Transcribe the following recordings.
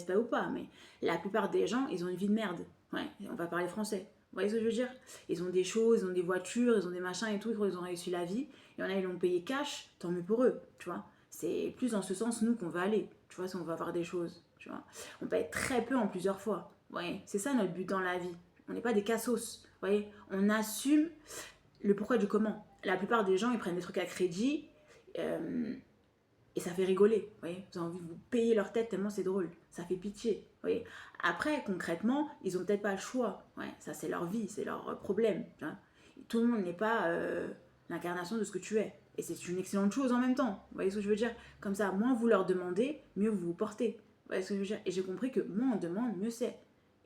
respect ou pas, mais la plupart des gens, ils ont une vie de merde. Ouais, on va parler français. Vous voyez ce que je veux dire? Ils ont des choses, ils ont des voitures, ils ont des machins et tout, ils ont réussi la vie. Il y en a, ils l'ont payé cash, tant mieux pour eux, tu vois. C'est plus dans ce sens, nous, qu'on va aller, tu vois, si on va avoir des choses, tu vois. On paye très peu en plusieurs fois. Ouais, c'est ça notre but dans la vie. On n'est pas des cassos, vous voyez. On assume le pourquoi du comment. La plupart des gens, ils prennent des trucs à crédit euh, et ça fait rigoler, vous voyez. Vous avez envie de vous payer leur tête tellement c'est drôle. Ça fait pitié, vous voyez. Après, concrètement, ils ont peut-être pas le choix. Ouais, ça c'est leur vie, c'est leur problème. Tu vois. Tout le monde n'est pas l'incarnation de ce que tu es. Et c'est une excellente chose en même temps. Vous voyez ce que je veux dire? Comme ça, moins vous leur demandez, mieux vous vous portez. Vous voyez ce que je veux dire? Et j'ai compris que moins on demande, mieux c'est.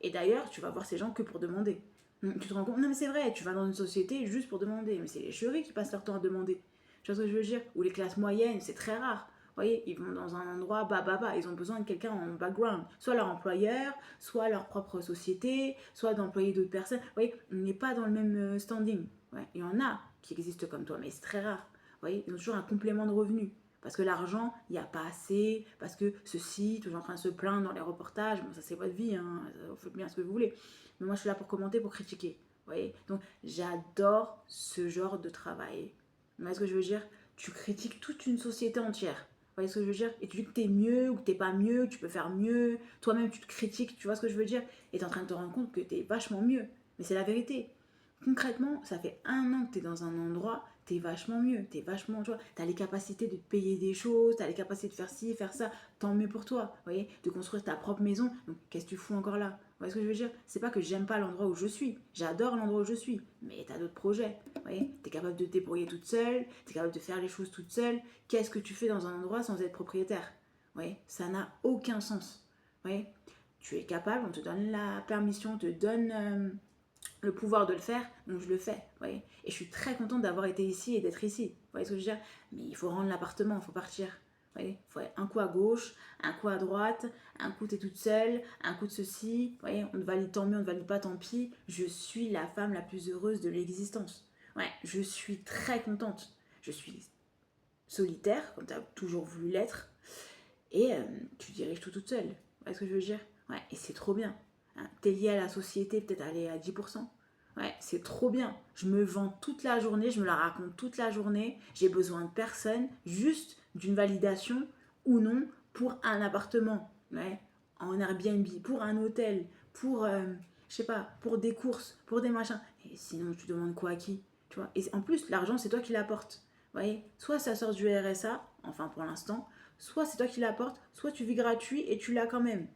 Et d'ailleurs, tu vas voir ces gens que pour demander. Tu te rends compte? Non mais c'est vrai, tu vas dans une société juste pour demander. Mais c'est les chéris qui passent leur temps à demander. Tu vois ce que je veux dire? Ou les classes moyennes, c'est très rare. Vous voyez, ils vont dans un endroit, ils ont besoin de quelqu'un en background. Soit leur employeur, soit leur propre société, soit d'employer d'autres personnes. Vous voyez, on n'est pas dans le même standing. Ouais, il y en a qui existent comme toi, mais c'est très rare. Vous voyez, ils ont toujours un complément de revenu. Parce que l'argent, il n'y a pas assez, parce que ceci, toujours en train de se plaindre dans les reportages, bon, ça c'est votre vie, hein, vous faites bien ce que vous voulez. Mais moi je suis là pour commenter, pour critiquer. Vous voyez, donc j'adore ce genre de travail. Vous voyez ce que je veux dire? Tu critiques toute une société entière. Vous voyez ce que je veux dire? Et tu dis que t'es mieux ou que t'es pas mieux, que tu peux faire mieux. Toi-même, tu te critiques, tu vois ce que je veux dire? Et t'es en train de te rendre compte que t'es vachement mieux. Mais c'est la vérité. Concrètement, ça fait un an que t'es dans un endroit, t'es vachement mieux. T'es vachement, tu vois, t'as les capacités de te payer des choses, t'as les capacités de faire ci, faire ça. Tant mieux pour toi, vous voyez? De construire ta propre maison. Donc, qu'est-ce que tu fous encore là? Vous voyez ce que je veux dire? C'est pas que j'aime pas l'endroit où je suis. J'adore l'endroit où je suis. Mais t'as d'autres projets. Vous voyez? T'es capable de te débrouiller toute seule, t'es capable de faire les choses toute seule. Qu'est-ce que tu fais dans un endroit sans être propriétaire? Vous voyez? Ça n'a aucun sens. Vous voyez? Tu es capable, on te donne la permission, on te donne le pouvoir de le faire, donc je le fais. Vous voyez? Et je suis très contente d'avoir été ici et d'être ici. Vous voyez ce que je veux dire? Mais il faut rendre l'appartement, il faut partir. Vous voyez? Il faut un coup à gauche, un coup à droite, un coup t'es toute seule, un coup de ceci. Vous voyez? On te valide tant mieux, on te valide pas tant pis. Je suis la femme la plus heureuse de l'existence. Ouais, je suis très contente. Je suis solitaire, comme tu as toujours voulu l'être, et tu diriges tout toute seule. Vous voyez ce que je veux dire? Ouais, et c'est trop bien. Hein, t'es lié à la société, peut-être aller à 10%. Ouais, c'est trop bien. Je me vends toute la journée, je me la raconte toute la journée. J'ai besoin de personne, juste d'une validation ou non pour un appartement, ouais, en Airbnb, pour un hôtel, pour, je sais pas, pour des courses, pour des machins. Et sinon, tu demandes quoi à qui? Tu vois? Et en plus, l'argent, c'est toi qui l'apportes. Vous voyez? Soit ça sort du RSA, enfin pour l'instant, soit c'est toi qui l'apportes, soit tu vis gratuit et tu l'as quand même.